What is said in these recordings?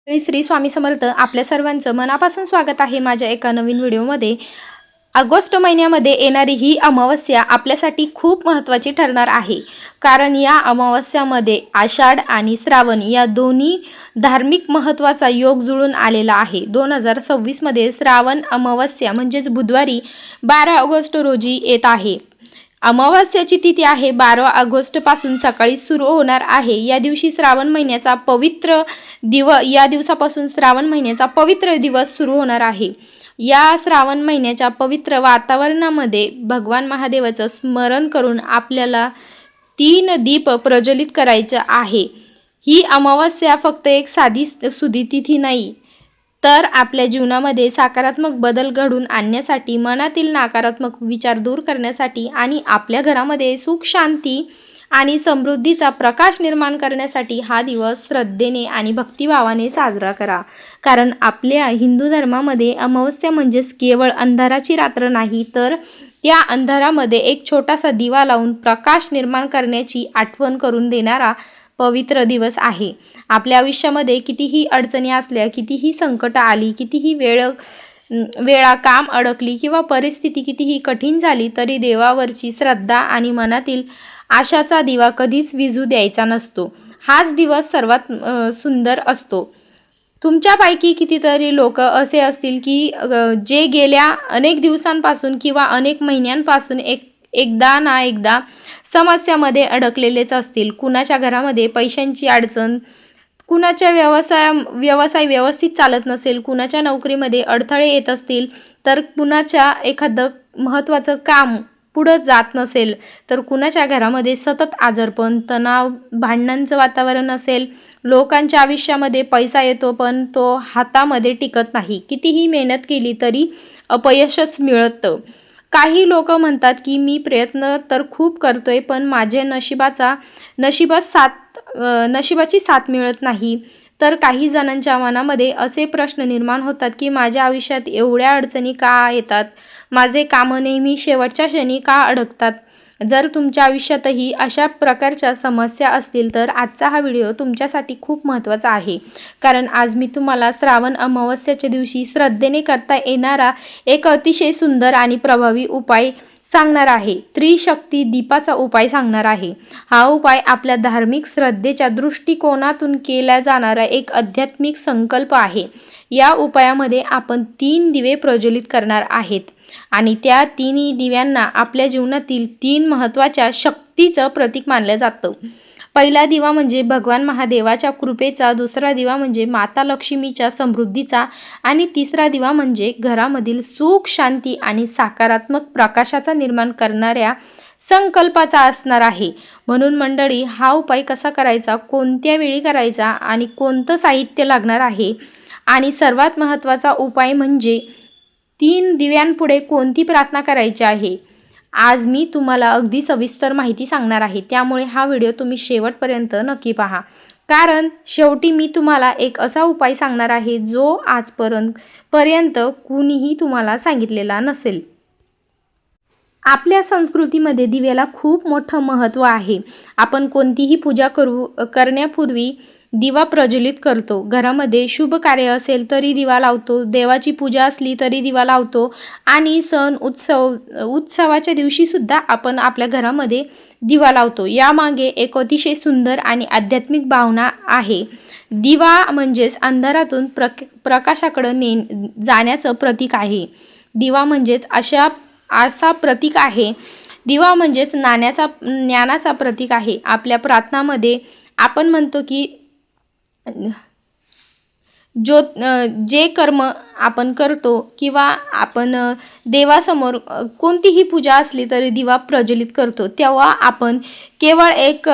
श्री स्वामी समर्थ. आपल्या सर्वांचं मनापासून स्वागत आहे माझ्या एका नवीन व्हिडिओमध्ये. ऑगस्ट महिन्यामध्ये येणारी ही अमावस्या आपल्यासाठी खूप महत्त्वाची ठरणार आहे. कारण या अमावस्यामध्ये आषाढ आणि श्रावण या दोन्ही धार्मिक महत्त्वाचा योग जुळून आलेला आहे. 2026 मध्ये श्रावण अमावस्या म्हणजेच बुधवारी 12 ऑगस्ट रोजी येत आहे. अमावस्याची तिथी आहे 12 ऑगस्ट पासून सकाळी सुरू होणार आहे. या दिवशी श्रावण महिन्याचा पवित्र या दिवसापासून श्रावण महिन्याचा पवित्र दिवस सुरू होणार आहे. या श्रावण महिन्याच्या पवित्र वातावरणामध्ये भगवान महादेवाचं स्मरण करून आपल्याला 3 दीप प्रज्वलित करायचं आहे. ही अमावस्या फक्त एक साधी सुदी तिथी नाही, तर आपल्या जीवनामध्ये सकारात्मक बदल घडवून आणण्यासाठी, मनातील नकारात्मक विचार दूर करण्यासाठी आणि आपल्या घरामध्ये सुख शांती आणि समृद्धीचा प्रकाश निर्माण करण्यासाठी हा दिवस श्रद्धेने आणि भक्तिभावाने साजरा करा. कारण आपल्या हिंदू धर्मामध्ये अमावस्या म्हणजेच केवळ अंधाराची रात्र नाही, तर त्या अंधारामध्ये एक छोटासा दिवा लावून प्रकाश निर्माण करण्याची आठवण करून देणारा पवित्र दिवस आहे. आपल्या आयुष्यामध्ये कितीही अडचणी असल्या, कितीही संकट आली, कितीही वेळा काम अडकली किंवा परिस्थिती कितीही कठीण झाली, तरी देवावरची श्रद्धा आणि मनातील आशाचा दिवा कधीच विझू द्यायचा नसतो. हाच दिवस सर्वात सुंदर असतो. तुमच्यापैकी कितीतरी लोक असे असतील की जे गेल्या अनेक दिवसांपासून किंवा अनेक महिन्यांपासून एकदा ना एकदा समस्यामध्ये अडकलेलेच असतील. कुणाच्या घरामध्ये पैशांची अडचण, कुणाच्या व्यवसाय व्यवस्थित चालत नसेल, कुणाच्या नोकरीमध्ये अडथळे येत असतील, तर कुणाच्या एखादं महत्त्वाचं काम पुढं जात नसेल, तर कुणाच्या घरामध्ये सतत आजारपण, तणाव, भांडणांचं वातावरण असेल. लोकांच्या आयुष्यामध्ये पैसा येतो पण तो हातामध्ये टिकत नाही. कितीही मेहनत केली तरी अपयशच मिळतं. काही लोक म्हणतात की मी प्रयत्न तर खूप करतोय पण माझे नशिबाची साथ मिळत नाही. तर काही जणांच्या मनामध्ये असे प्रश्न निर्माण होतात की माझ्या आयुष्यात एवढ्या अडचणी का येतात, माझे कामं नेहमी शेवटच्या क्षणी का अडकतात. जर तुमच्या आयुष्यातही अशा प्रकारच्या समस्या असतील तर आजचा हा व्हिडिओ तुमच्यासाठी खूप महत्त्वाचा आहे. कारण आज मी तुम्हाला श्रावण अमावस्याच्या दिवशी श्रद्धेने करता येणारा एक अतिशय सुंदर आणि प्रभावी उपाय सांगणार आहे. त्रिशक्ती दीपाचा उपाय सांगणार आहे. हा उपाय आपल्या धार्मिक श्रद्धेच्या दृष्टिकोनातून केला जाणारा एक आध्यात्मिक संकल्प आहे. या उपायामध्ये आपण 3 दिवे प्रज्वलित करणार आहेत आणि त्या 3 दिव्यांना आपल्या जीवनातील 3 महत्त्वाच्या शक्तीचं प्रतीक मानलं जातं. पहिला दिवा म्हणजे भगवान महादेवाच्या कृपेचा, दुसरा दिवा म्हणजे माता लक्ष्मीच्या समृद्धीचा आणि तिसरा दिवा म्हणजे घरामधील सुख शांती आणि सकारात्मक प्रकाशाचा निर्माण करणाऱ्या संकल्पाचा असणार आहे. म्हणून मंडळी, हा उपाय कसा करायचा, कोणत्या वेळी करायचा आणि कोणतं साहित्य लागणार आहे आणि सर्वात महत्त्वाचा उपाय म्हणजे 3 दिव्यांपुढे कोणती प्रार्थना करायची आहे, आज मी तुम्हाला अगदी सविस्तर माहिती सांगणार आहे. त्यामुळे हा व्हिडिओ तुम्ही शेवटपर्यंत नक्की पहा. कारण शेवटी मी तुम्हाला एक असा उपाय सांगणार आहे जो आजपर्यंत कुणीही तुम्हाला सांगितलेला नसेल. आपल्या संस्कृतीमध्ये दिव्याला खूप मोठं महत्त्व आहे. आपण कोणतीही पूजा करण्यापूर्वी दिवा प्रज्वलित करतो. घरामध्ये शुभ कार्य असेल तरी दिवा लावतो, देवाची पूजा असली तरी दिवा लावतो आणि सण उत्सवाच्या दिवशीसुद्धा आपण आपल्या घरामध्ये दिवा लावतो. यामागे एक अतिशय सुंदर आणि आध्यात्मिक भावना आहे. दिवा म्हणजेच अंधारातून प्रकाशाकडे जाण्याचं प्रतीक आहे. दिवा म्हणजेच असा प्रतीक आहे. दिवा म्हणजेच ज्ञानाचा प्रतीक आहे. आपल्या प्रार्थनामध्ये आपण म्हणतो की जे कर्म आपण करतो किंवा आपण देवासमोर कोणतीही पूजा असली तरी दिवा प्रज्वलित करतो, तेव्हा आपण केवळ एक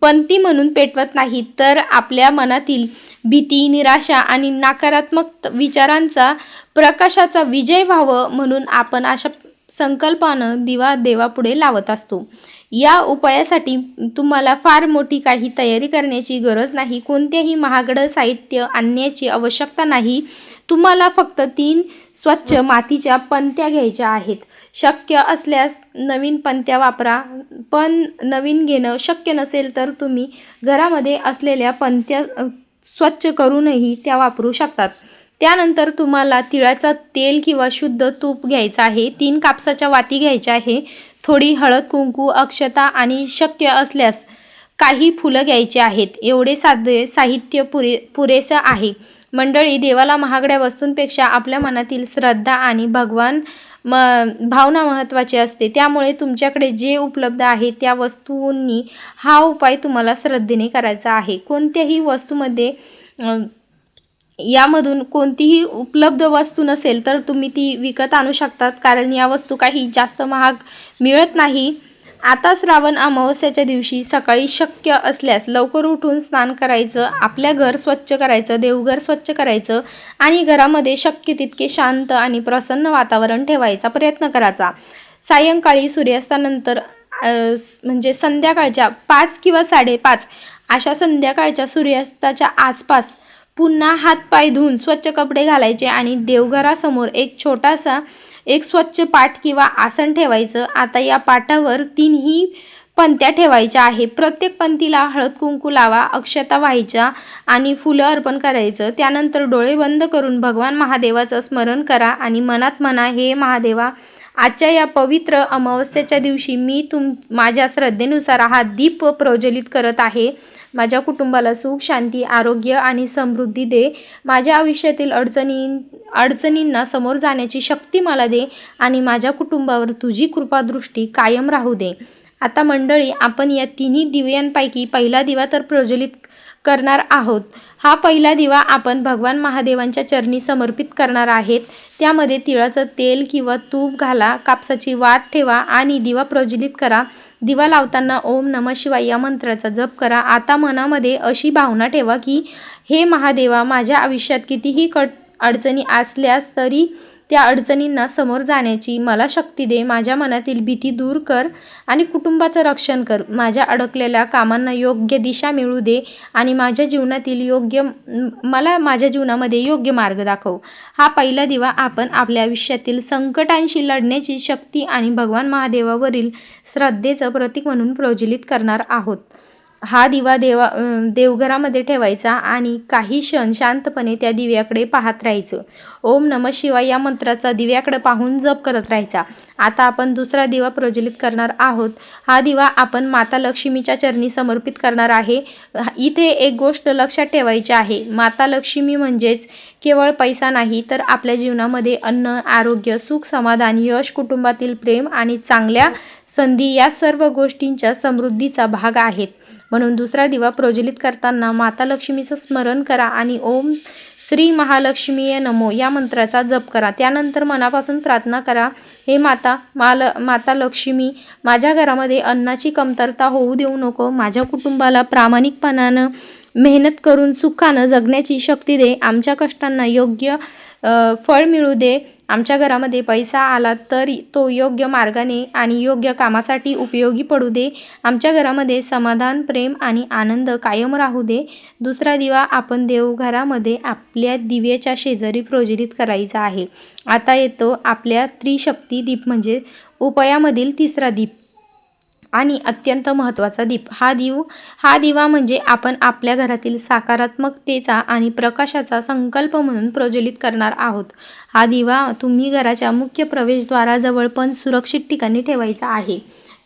पंथी म्हणून पेटवत नाही, तर आपल्या मनातील भीती, निराशा आणि नकारात्मक विचारांचा प्रकाशाचा विजय व्हावं म्हणून आपण अशा संकल्पानं दिवा देवापुढे लावत असतो. या उपायासाठी तुम्हाला फार मोठी काही तयारी करण्याची गरज नाही. कोणत्याही महागड साहित्य आणण्याची आवश्यकता नाही. तुम्हाला फक्त 3 स्वच्छ मातीच्या पंत्या घ्यायच्या आहेत. शक्य असल्यास नवीन पंत्या वापरा, पण नवीन घेणं शक्य नसेल तर तुम्ही घरामध्ये असलेल्या स्वच्छ करूनही त्या वापरू शकतात। त्यानंतर तुम्हाला तिळाचं तेल किंवा शुद्ध तूप घ्यायचं आहे, 3 कापसाच्या वाती घ्यायच्या आहे, थोडी हळद, कुंकू, अक्षता आणि शक्य असल्यास काही फुलं घ्यायची आहेत। एवढे साधे साहित्य पुरेसं आहे। मंडळी, देवाला महागड्या वस्तूंपेक्षा आपल्या मनातील श्रद्धा आणि भावना महत्त्वाची असते। त्यामुळे तुमच्याकडे जे उपलब्ध आहे त्या वस्तूंनी हा उपाय तुम्हाला श्रद्धेने करायचा आहे। कोणत्याही वस्तूमध्ये यामधून कोणतीही उपलब्ध वस्तू नसेल तर तुम्ही ती विकत आणू शकतात, कारण या वस्तू काही जास्त महाग मिळत नाही। आता श्रावण अमावस्येच्या दिवशी सकाळी शक्य असल्यास लवकर उठून स्नान करायचं, आपल्या घर स्वच्छ करायचं, देवघर स्वच्छ करायचं आणि घरामध्ये शक्य तितके शांत आणि प्रसन्न वातावरण ठेवायचा प्रयत्न करायचा। सायंकाळी सूर्यास्तानंतर म्हणजे संध्याकाळच्या 5 किंवा 5:30 अशा संध्याकाळच्या सूर्यास्ताच्या आसपास पुन्हा हातपाय धुवून स्वच्छ कपडे घालायचे आणि देवघरासमोर एक स्वच्छ पाट किंवा आसन ठेवायचं। आता या पाटावर 3ही पंत्या ठेवायच्या आहे। प्रत्येक पंथीला हळद कुंकू लावा, अक्षता व्हायच्या आणि फुलं अर्पण करायचं। त्यानंतर डोळे बंद करून भगवान महादेवाचं स्मरण करा आणि मनात म्हणा, हे महादेवा, आजच्या या पवित्र अमावस्येच्या दिवशी मी माझ्या श्रद्धेनुसार हा दीप प्रज्वलित करत आहे। माझ्या कुटुंबाला सुख, शांती, आरोग्य आणि समृद्धी दे। माझ्या आयुष्यातील अडचणींना समोर जाण्याची शक्ती मला दे आणि माझ्या कुटुंबावर तुझी कृपादृष्टी कायम राहू दे। आता मंडळी, आपण या 3ही दिव्यांपैकी पहिला दिवा तर प्रज्वलित करणार आहोत। हा पहिला दिवा आपण भगवान महादेवांच्या चरणी समर्पित करणार आहेत। त्यामध्ये तिळाचं तेल किंवा तूप घाला, कापसाची वात ठेवा आणि दिवा प्रज्वलित करा। दिवा लावताना ओम नमः शिवाय या मंत्राचा जप करा। आता मनामध्ये अशी भावना ठेवा की, हे महादेवा, माझ्या आयुष्यात कितीही अडचणी असल्यास तरी त्या अडचणींना समोर जाण्याची मला शक्ती दे। माझ्या मनातील भीती दूर कर आणि कुटुंबाचं रक्षण कर। माझ्या अडकलेल्या कामांना योग्य दिशा मिळू दे आणि माझ्या जीवनामध्ये योग्य मार्ग दाखव। हा पहिला दिवा आपण आपल्या आयुष्यातील संकटांशी लढण्याची शक्ती आणि भगवान महादेवावरील श्रद्धेचं प्रतीक म्हणून प्रज्वलित करणार आहोत। हा दिवा देवघरामध्ये ठेवायचा आणि काही क्षण शांतपणे त्या दिव्याकडे पाहत राहायचं। ओम नमः शिवाय या मंत्राचा दिव्याकडे पाहून जप करत राहायचा। आता आपण दुसरा दिवा प्रज्वलित करणार आहोत। हा दिवा आपण माता लक्ष्मीच्या चरणी समर्पित करणार आहे। इथे एक गोष्ट लक्षात ठेवायची आहे, माता लक्ष्मी म्हणजेच केवळ पैसा नाही, तर आपल्या जीवनामध्ये अन्न, आरोग्य, सुख, समाधान, यश, कुटुंबातील प्रेम आणि चांगल्या संधी या सर्व गोष्टींच्या समृद्धीचा भाग आहेत। म्हणून दुसरा दिवा प्रज्वलित करताना माता लक्ष्मीचं स्मरण करा आणि ओम श्री महालक्ष्मीये नमो या मंत्राचा जप करा। त्यानंतर मनापासून प्रार्थना करा, हे माता लक्ष्मी, माझ्या घरामध्ये अन्नाची कमतरता होऊ देऊ नको। माझ्या कुटुंबाला प्रामाणिकपणानं मेहनत करून सुखानं जगण्याची शक्ती दे। आमच्या कष्टांना योग्य फळ मिळू दे। आमच्या घरामध्ये पैसा आला तर तो योग्य मार्गाने आणि योग्य कामासाठी उपयोगी पडू दे। आमच्या घरामध्ये समाधान, प्रेम आणि आनंद कायम राहू दे। दुसरा दिवा आपण देवघरामध्ये आपल्या दिव्याच्या शेजारी प्रज्वलित करायचा आहे। आता येतो आपल्या त्रिशक्ती दीप म्हणजे उपायामधील तिसरा दीप आणि अत्यंत महत्त्वाचा दीप। हा दिवा म्हणजे आपण आपल्या घरातील सकारात्मकतेचा आणि प्रकाशाचा संकल्प म्हणून प्रज्वलित करणार आहोत। हा दिवा तुम्ही घराच्या मुख्य प्रवेशद्वाराजवळ पण सुरक्षित ठिकाणी ठेवायचा आहे।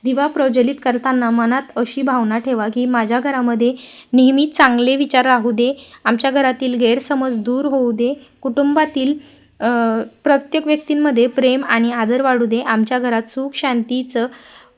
दिवा प्रज्वलित करताना मनात अशी भावना ठेवा की, माझ्या घरामध्ये नेहमी चांगले विचार राहू दे। आमच्या घरातील गैरसमज दूर होऊ दे। कुटुंबातील प्रत्येक व्यक्तींमध्ये प्रेम आणि आदर वाढू दे। आमच्या घरात सुख, शांतीचं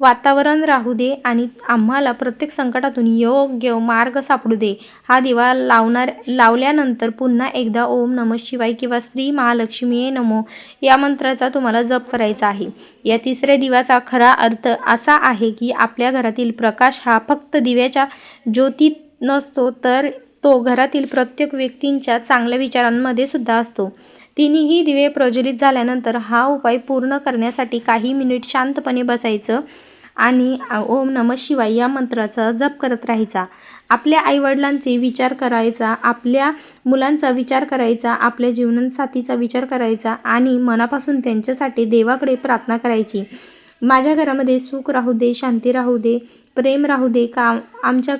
वातावरण राहू दे आणि आम्हाला प्रत्येक संकटातून योग्य मार्ग सापडू दे। हा दिवा लावल्यानंतर पुन्हा एकदा ओम नमः शिवाय किंवा श्री महालक्ष्मीये नमो या मंत्राचा तुम्हाला जप करायचा आहे। या तिसऱ्या दिव्याचा खरा अर्थ असा आहे की, आपल्या घरातील प्रकाश हा फक्त दिव्याच्या ज्योतीत नसतो, तर तो घरातील प्रत्येक व्यक्तींच्या चांगल्या विचारांमध्ये सुद्धा असतो। तिन्ही दिवे प्रज्वलित झाल्यानंतर हा उपाय पूर्ण करण्यासाठी काही मिनिट शांतपणे बसायचं आणि ओम नमः शिवाय या मंत्राचा जप करत राहायचा। आपल्या आईवडिलांचे विचार करायचा, आपल्या मुलांचा विचार करायचा, आपल्या जीवनसाथीचा विचार करायचा आणि मनापासून त्यांच्यासाठी देवाकडे प्रार्थना करायची। माझ्या घरामध्ये सुख राहू दे, शांती राहू दे, प्रेम राहू दे, आमच्या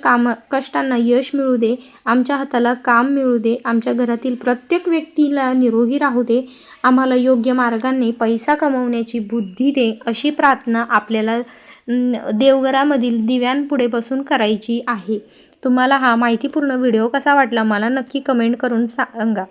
कष्टांना यश मिळू दे, आमच्या हाताला काम मिळू दे, आमच्या घरातील प्रत्येक व्यक्तीला निरोगी राहू दे, आम्हाला योग्य मार्गाने पैसा कमवण्याची बुद्धी दे, अशी प्रार्थना आपल्याला देवघरामधील दिव्यांपुढे बसून करायची आहे. तुम्हाला हा माहितीपूर्ण व्हिडिओ कसा वाटला मला नक्की कमेंट करून सांगा.